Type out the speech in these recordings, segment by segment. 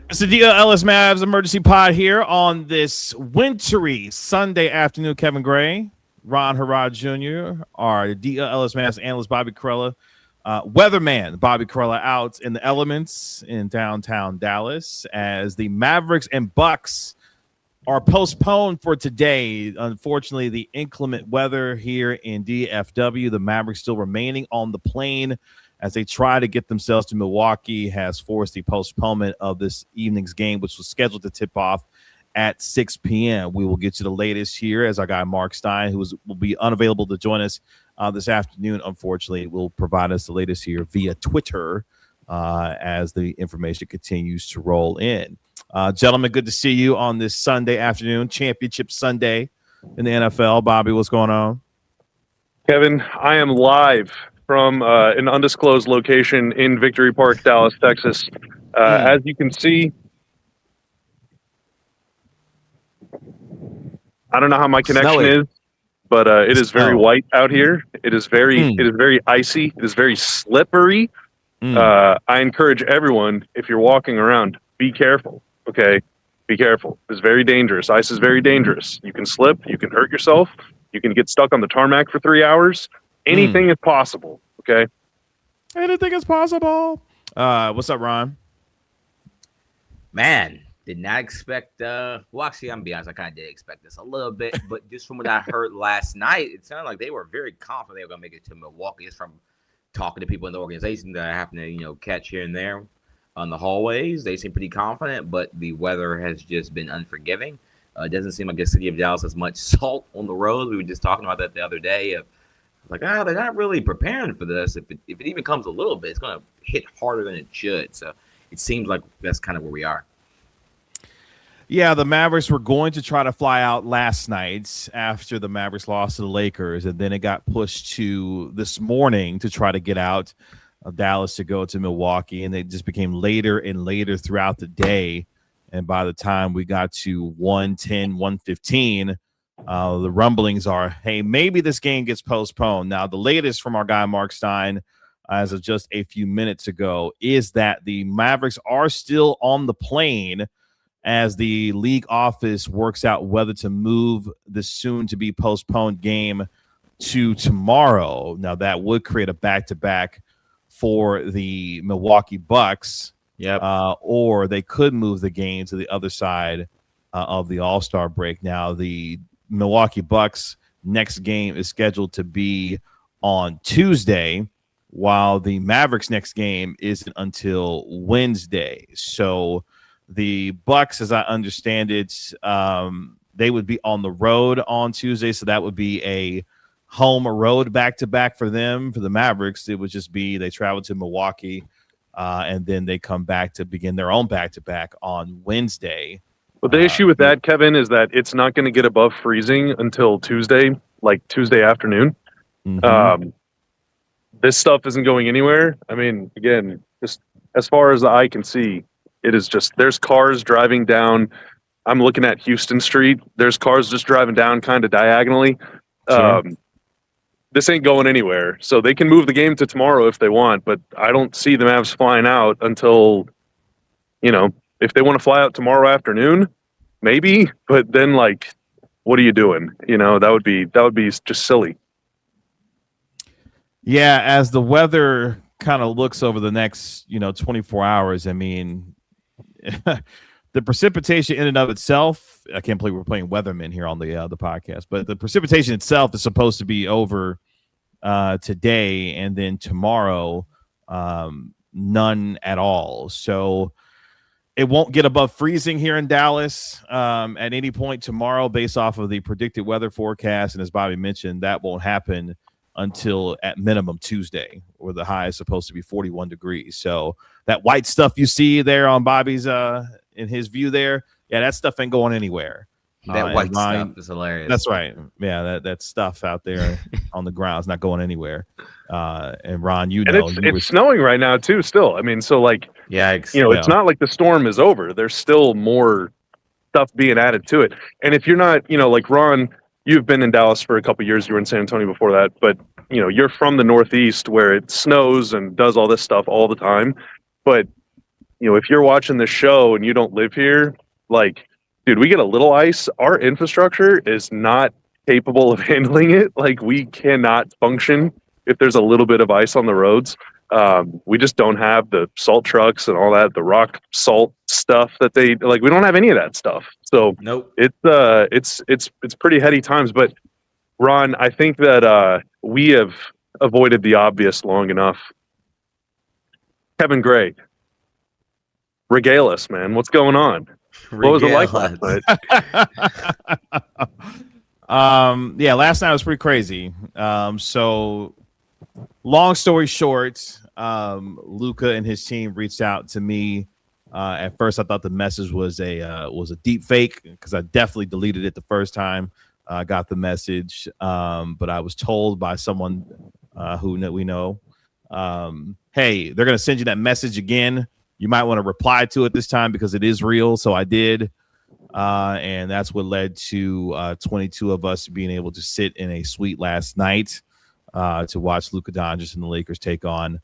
It's the DLLS Mavs emergency pod here on this wintry Sunday afternoon. Kevin Gray, Ron Harrod Jr., our DLLS Mavs analyst Bobby Carella, weatherman Bobby Carella out in the elements in downtown Dallas as the Mavericks and Bucks are postponed for today. Unfortunately, the inclement weather here in DFW, the Mavericks still remaining on the plane as they try to get themselves to Milwaukee, has forced the postponement of this evening's game, which was scheduled to tip off at 6 p.m. We will get you the latest here as our guy Mark Stein, who will be unavailable to join us this afternoon, unfortunately, will provide us the latest here via Twitter as the information continues to roll in. Gentlemen, good to see you on this Sunday afternoon, Championship Sunday in the NFL. Bobby, what's going on? Kevin, I am live from an undisclosed location in Victory Park, Dallas, Texas. As you can see, I don't know how my connection is, but it is very white out here. It is very icy. It is very slippery. I encourage everyone, if you're walking around, be careful. Okay, be careful. It's very dangerous. Ice is very dangerous. You can slip. You can hurt yourself. You can get stuck on the tarmac for 3 hours. Anything is possible, okay? Anything is possible. What's up, Ron? Man, did not expect well, actually, I'm gonna be honest, I kind of did expect this a little bit, but just from what I heard last night, it sounded like they were very confident they were gonna make it to Milwaukee. Just from talking to people in the organization that I happen to, catch here and there on the hallways. They seem pretty confident, but the weather has just been unforgiving. It doesn't seem like the city of Dallas has much salt on the roads. We were just talking about that the other day. Like, they're not really preparing for this. If it even comes a little bit, it's going to hit harder than it should. So it seems like that's kind of where we are. Yeah, the Mavericks were going to try to fly out last night after the Mavericks lost to the Lakers, and then it got pushed to this morning to try to get out of Dallas to go to Milwaukee, and it just became later and later throughout the day. And by the time we got to 1:10, 1:15, the rumblings are, hey, maybe this game gets postponed. Now, the latest from our guy Mark Stein, as of just a few minutes ago, is that the Mavericks are still on the plane as the league office works out whether to move the soon-to-be postponed game to tomorrow. Now, that would create a back-to-back for the Milwaukee Bucks. Yep. Or they could move the game to the other side of the All-Star break. Now, the Milwaukee Bucks next game is scheduled to be on Tuesday, while the Mavericks next game isn't until Wednesday. So the Bucks, as I understand it, they would be on the road on Tuesday, so that would be a home road back-to-back for them. For the Mavericks, it would just be they travel to Milwaukee, and then they come back to begin their own back-to-back on Wednesday. But the issue with that, Kevin, is that it's not going to get above freezing until Tuesday, like Tuesday afternoon. This stuff isn't going anywhere. I mean, again, just as far as the eye can see, it is just, there's cars driving down. I'm looking at Houston Street. There's cars just driving down kind of diagonally. Sure. This ain't going anywhere. So they can move the game to tomorrow if they want, but I don't see the Mavs flying out until, if they want to fly out tomorrow afternoon, maybe, but then like, what are you doing? That would be just silly. Yeah, as the weather kind of looks over the next, 24 hours, I mean, the precipitation in and of itself, I can't believe we're playing weathermen here on the podcast, but the precipitation itself is supposed to be over today, and then tomorrow, none at all. So It won't get above freezing here in Dallas at any point tomorrow based off of the predicted weather forecast. And as Bobby mentioned, that won't happen until at minimum Tuesday, where the high is supposed to be 41 degrees. So that white stuff you see there on Bobby's in his view there, yeah, that stuff ain't going anywhere. That white stuff is hilarious. That's right. Yeah, that stuff out there on the ground is not going anywhere. And Ron, it's snowing right now too. Still, I mean, so like, yikes. It's not like the storm is over. There's still more stuff being added to it. And if you're not, like Ron, you've been in Dallas for a couple of years. You were in San Antonio before that, but you're from the Northeast where it snows and does all this stuff all the time. But if you're watching the show and you don't live here, like, dude, we get a little ice. Our infrastructure is not capable of handling it. Like, we cannot function if there's a little bit of ice on the roads. We just don't have the salt trucks and all that, the rock salt stuff that they like. We don't have any of that stuff. So nope. It's pretty heady times. But Ron, I think that we have avoided the obvious long enough. Kevin Gray, regale us, man. What's going on? What was it like last night? Yeah, last night was pretty crazy. So long story short, Luka and his team reached out to me. At first, I thought the message was a deep fake because I definitely deleted it the first time I got the message. But I was told by someone who we know, hey, they're going to send you that message again. You might want to reply to it this time because it is real. So I did. And that's what led to 22 of us being able to sit in a suite last night to watch Luka Doncic and the Lakers take on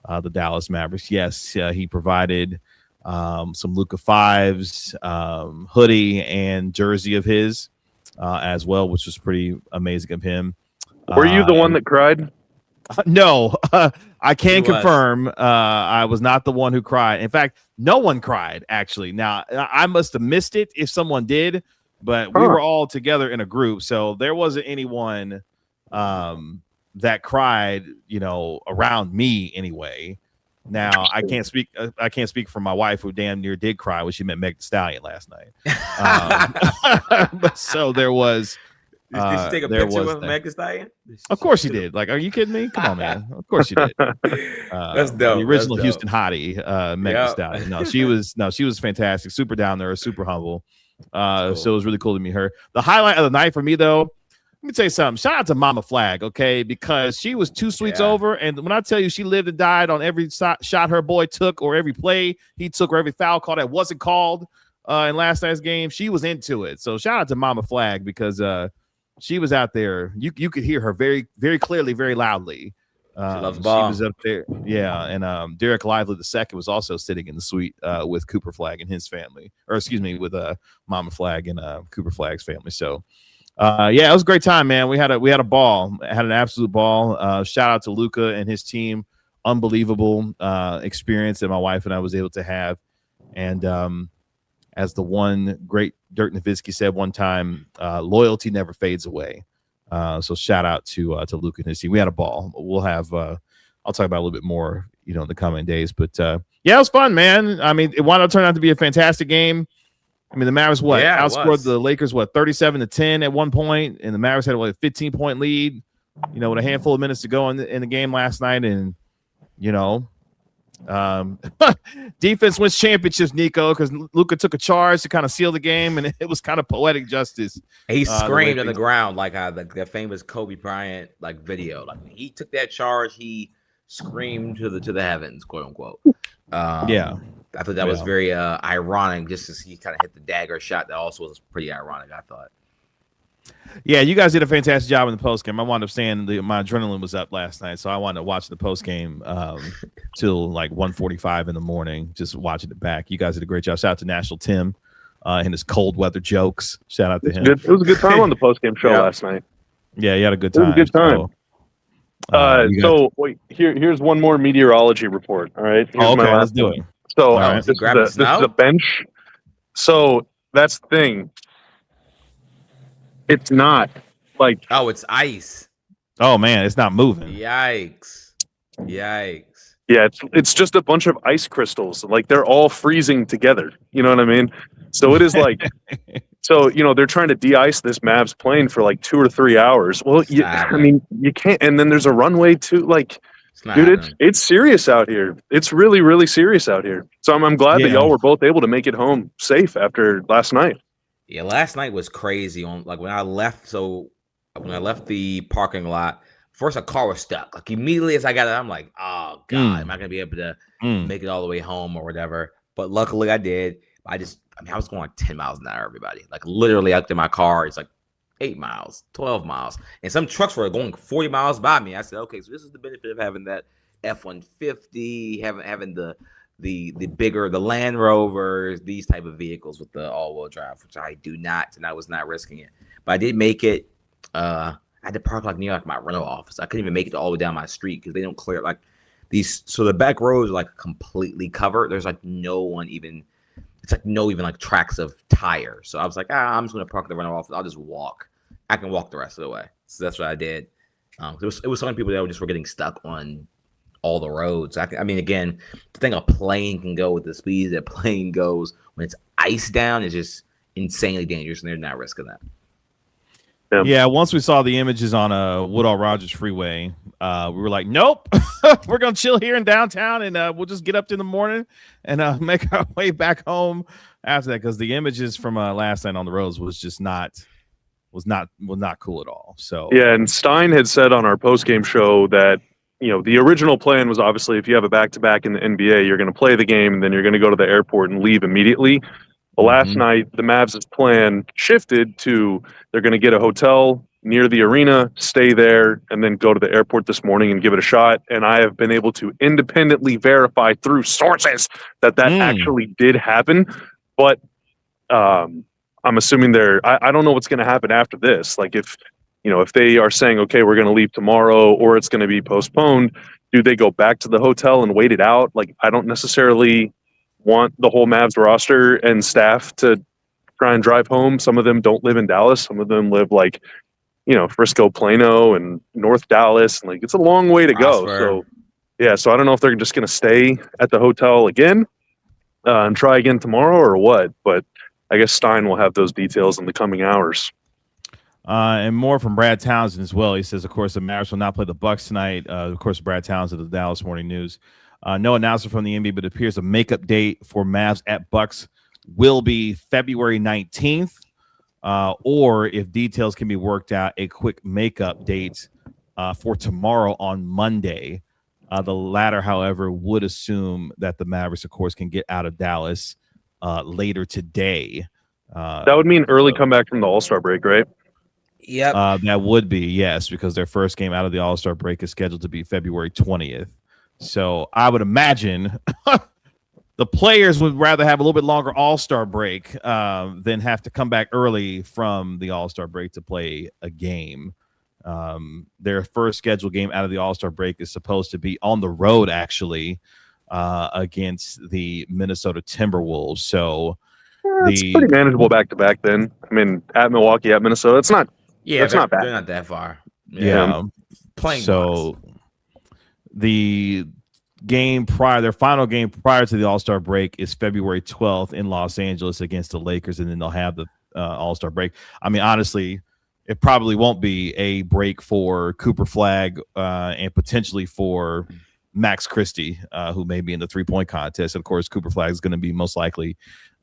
the Dallas Mavericks. Yes, he provided some Luka 5s, hoodie and jersey of his as well, which was pretty amazing of him. Were you the one that cried? No, I can confirm I was not the one who cried. In fact, no one cried, actually. Now, I must have missed it if someone did, but we were all together in a group, so there wasn't anyone that cried, around me anyway. Now, I can't speak for my wife, who damn near did cry when she met Meg Thee Stallion last night. But so there was. Did she take a picture with Meg Thee Stallion? Of course she did. Like, are you kidding me? Come on, man. Of course she did. That's dope. The original Houston hottie, Meg Thee Stallion. She was fantastic. Super down there, super humble. Cool. So it was really cool to meet her. The highlight of the night for me, though, let me tell you something. Shout out to Mama Flagg, okay? Because she was 2 suites over, and when I tell you she lived and died on every shot her boy took, or every play he took, or every foul call that wasn't called in last night's game, she was into it. So shout out to Mama Flagg because she was out there. You could hear her very, very clearly, very loudly. She loves ball. She was up there. Yeah. And Derek Lively II was also sitting in the suite with Cooper Flagg and his family, or excuse me, with Mama Flagg and Cooper Flagg's family. So yeah, it was a great time, man. We had a ball, had an absolute ball. Shout out to Luka and his team. Unbelievable experience that my wife and I was able to have. And as the one great Dirk Nowitzki said one time, loyalty never fades away. So shout out to Luka and his team. We had a ball. We'll have I'll talk about a little bit more, in the coming days. But yeah, it was fun, man. I mean, it wound up turning out to be a fantastic game. I mean, the Mavericks outscored the Lakers 37-10 at one point, and the Mavericks had a 15-point lead, with a handful of minutes to go in the game last night, and defense wins championships, Nico, because Luka took a charge to kind of seal the game, and it was kind of poetic justice. He screamed on the ground like the famous Kobe Bryant video. Like, when he took that charge, he screamed to the heavens, quote unquote. Yeah. I thought that was very ironic, just as he kind of hit the dagger shot. That also was pretty ironic, I thought. Yeah, you guys did a fantastic job in the post game. I wound up saying my adrenaline was up last night, so I wound up watching the post game till like 1:45 in the morning, just watching it back. You guys did a great job. Shout out to National Tim and his cold weather jokes. Shout out to him. It was a good time on the post game show last night. Yeah, you had a good time. It was a good time. So wait, here's one more meteorology report. All right. Okay, let's do it. So this is a bench. So that's the thing. It's not like it's ice. Oh man, it's not moving. Yikes. Yeah, Yeah, it's just a bunch of ice crystals. Like they're all freezing together. You know what I mean? So it is like, so they're trying to de-ice this Mavs plane for like 2 or 3 hours. Well, I mean, you can't. And then there's a runway too. Like, dude, it's serious out here. It's really, really serious out here. So I'm glad that y'all were both able to make it home safe after last night. Yeah, last night was crazy. On like when I left the parking lot. First, a car was stuck. Like immediately as I got it, I'm like, "Oh God, am I gonna be able to make it all the way home or whatever?" But luckily, I did. I was going like 10 miles an hour. Everybody, like literally, out to my car, it's like 8 miles, 12 miles, and some trucks were going 40 miles by me. I said, "Okay, so this is the benefit of having that F-150, having the bigger the Land Rovers, these type of vehicles with the all-wheel drive, which I do not, and I was not risking it. But I did make it. I had to park like near like my rental office. I couldn't even make it all the way down my street because they don't clear like these. So the back roads are like completely covered. There's like no even like tracks of tires. So I was like, I'm just gonna park the rental office. I'll just walk. I can walk the rest of the way. So that's what I did. It was some people that were getting stuck on all the roads. I mean, again, the thing a plane can go with the speed that plane goes when it's ice down is just insanely dangerous, and they're not risking that. Yeah, once we saw the images on Woodall Rogers Freeway, we were like, nope, we're going to chill here in downtown, and we'll just get up in the morning and make our way back home after that, because the images from last night on the roads was just not cool at all. So yeah, and Stein had said on our post-game show that the original plan was obviously if you have a back-to-back in the NBA, you're going to play the game, and then you're going to go to the airport and leave immediately. But last night, the Mavs' plan shifted to they're going to get a hotel near the arena, stay there, and then go to the airport this morning and give it a shot. And I have been able to independently verify through sources that actually did happen. But I'm assuming I don't know what's going to happen after this. Like if they are saying, okay, we're going to leave tomorrow or it's going to be postponed, do they go back to the hotel and wait it out? Like I don't necessarily want the whole Mavs roster and staff to try and drive home. Some of them don't live in Dallas. Some of them live like, Frisco, Plano, and North Dallas. And like, it's a long way to go. So yeah, so I don't know if they're just going to stay at the hotel again and try again tomorrow or what, but I guess Stein will have those details in the coming hours. And more from Brad Townsend as well. He says, of course, the Mavericks will not play the Bucks tonight. Of course, Brad Townsend of the Dallas Morning News. No announcement from the NBA, but it appears a makeup date for Mavs at Bucks will be February 19th, or if details can be worked out, a quick makeup date for tomorrow on Monday. The latter, however, would assume that the Mavericks, of course, can get out of Dallas later today. That would mean early comeback from the All-Star break, right? Yeah, that would be, yes, because their first game out of the All-Star break is scheduled to be February 20th. So I would imagine the players would rather have a little bit longer All-Star break than have to come back early from the All-Star break to play a game. Their first scheduled game out of the All-Star break is supposed to be on the road, actually, against the Minnesota Timberwolves. So it's pretty manageable back-to-back then. I mean, at Milwaukee, at Minnesota, it's not. Yeah, it's not bad. They're not that far. Yeah. Playing so. The game their final game prior to the All-Star break is February 12th in Los Angeles against the Lakers, and then they'll have the All-Star break. I mean, honestly, it probably won't be a break for Cooper Flagg and potentially for Max Christie, who may be in the three-point contest. Of course, Cooper Flagg is going to be most likely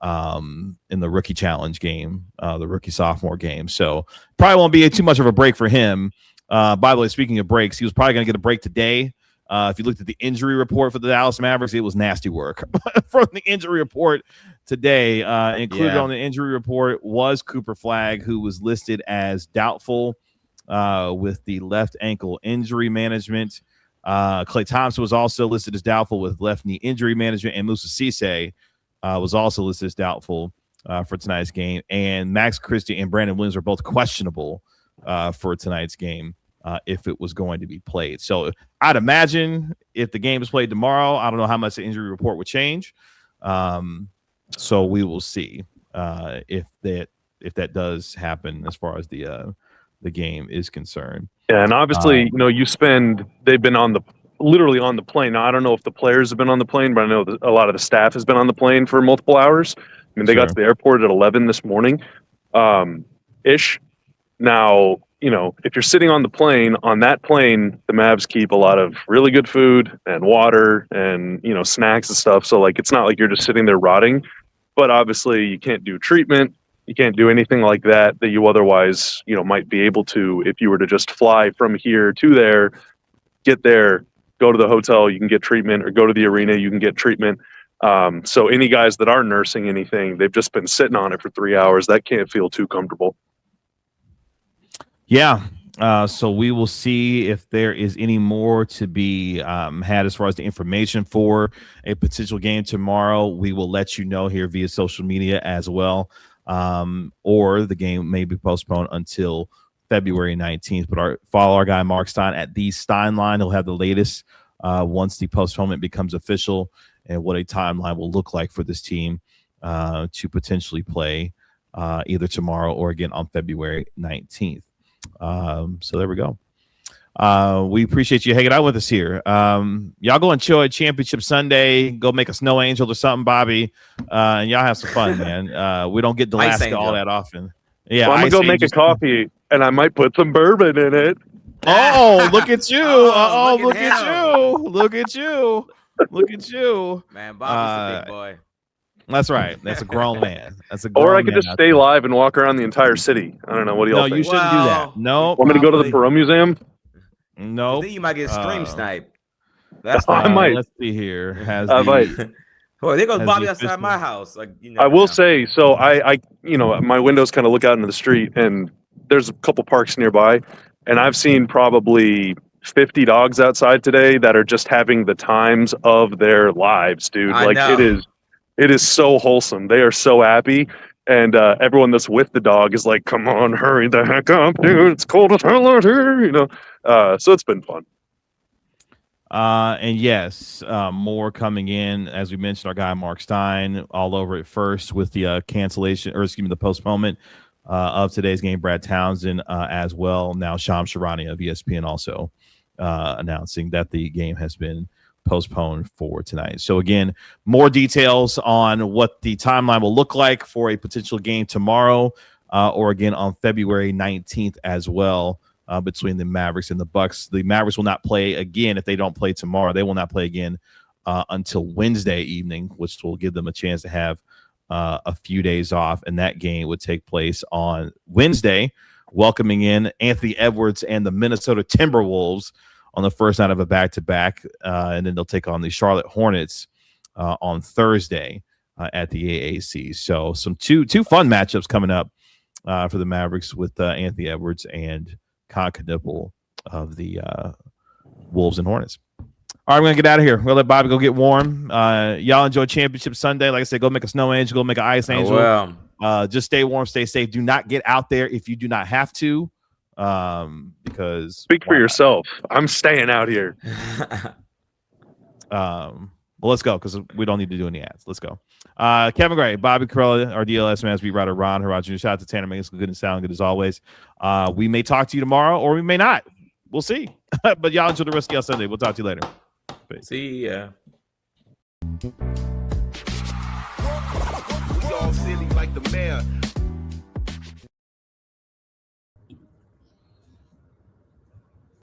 in the rookie challenge game, the rookie sophomore game. So probably won't be too much of a break for him. By the way, speaking of breaks, he was probably going to get a break today. If you looked at the injury report for the Dallas Mavericks, it was nasty work from the injury report today. Included on the injury report was Cooper Flagg, who was listed as doubtful with the left ankle injury management. Klay Thompson was also listed as doubtful with left knee injury management, and Moussa Cisse was also listed as doubtful for tonight's game. And Max Christie and Brandon Williams are both questionable for tonight's game. If it was going to be played. So I'd imagine if the game is played tomorrow, I don't know how much the injury report would change. So we will see if that does happen as far as the game is concerned. Yeah, and obviously, they've been on the literally on the plane. Now, I don't know if the players have been on the plane, but I know a lot of the staff has been on the plane for multiple hours. I mean, they got to the airport at 11 this morning, ish. Now, you know, if you're sitting on the plane, on that plane, the Mavs keep a lot of really good food and water and, you know, snacks and stuff. So, like, it's not like you're just sitting there rotting. But obviously, you can't do treatment. You can't do anything like that you otherwise, you know, might be able to if you were to just fly from here to there, get there, go to the hotel, you can get treatment, or go to the arena, you can get treatment. So any guys that are nursing anything, they've just been sitting on it for 3 hours. That can't feel too comfortable. Yeah. So we will see if there is any more to be had as far as the information for a potential game tomorrow. We will let you know here via social media as well. Or the game may be postponed until February 19th. But follow our guy Mark Stein at the Steinline. He'll have the latest once the postponement becomes official and what a timeline will look like for this team to potentially play either tomorrow or again on February 19th. So there we go. We appreciate you hanging out with us here. Y'all go and chill at Championship Sunday. Go make a snow angel or something, Bobby. And y'all have some fun, man. We don't get Alaska all that often. Yeah, well, I'm gonna go make a coffee, and I might put some bourbon in it. Oh, look at you! Look at you! Look at you! Look at you! Man, Bobby's a big boy. That's right. That's a grown man. That's a. Or I could just stay live and walk around the entire city. I don't know. What do y'all think? No, you shouldn't do that. No. Want me to go to the Perot Museum? No. I think you might get scream sniped. That's I might. Let's see here. I might. Oh, there goes Bobby outside my house. Like, you know, I will say, so I, you know, my windows kind of look out into the street, and there's a couple parks nearby, and I've seen probably 50 dogs outside today that are just having the times of their lives, dude. It is so wholesome. They are so happy. And everyone that's with the dog is like, come on, hurry the heck up, dude. It's cold as hell out here, you know. So it's been fun. And yes, more coming in. As we mentioned, our guy Mark Stein all over it first with the cancellation, or excuse me, the postponement of today's game. Brad Townsend as well. Now Shams Charania of ESPN also announcing that the game has been postponed for tonight. So again, more details on what the timeline will look like for a potential game tomorrow, or again on February 19th as well. Between the Mavericks and the Bucks. The Mavericks will not play again if they don't play tomorrow. They will not play again until Wednesday evening, which will give them a chance to have a few days off. And that game would take place on Wednesday, welcoming in Anthony Edwards and the Minnesota Timberwolves on the first night of a back-to-back. And then they'll take on the Charlotte Hornets on Thursday at the AAC. So some two fun matchups coming up for the Mavericks with Anthony Edwards and Concanipple of the Wolves and Hornets. All right, we're going to get out of here. We'll let Bobby go get warm. Y'all enjoy Championship Sunday. Like I said, go make a snow angel, go make an ice angel. Just stay warm, stay safe. Do not get out there if you do not have to. Because speak for yourself. I'm staying out here. Well, let's go because we don't need to do any ads. Let's go. Kevin Gray, Bobby Corella, our DLS Mavs beat writer Ron Haraj Jr. Shout out to Tanner, making us good and sound good as always. We may talk to you tomorrow or we may not. We'll see. But y'all enjoy the rest of y'all Sunday. We'll talk to you later. Peace. See ya. We all silly like the mayor.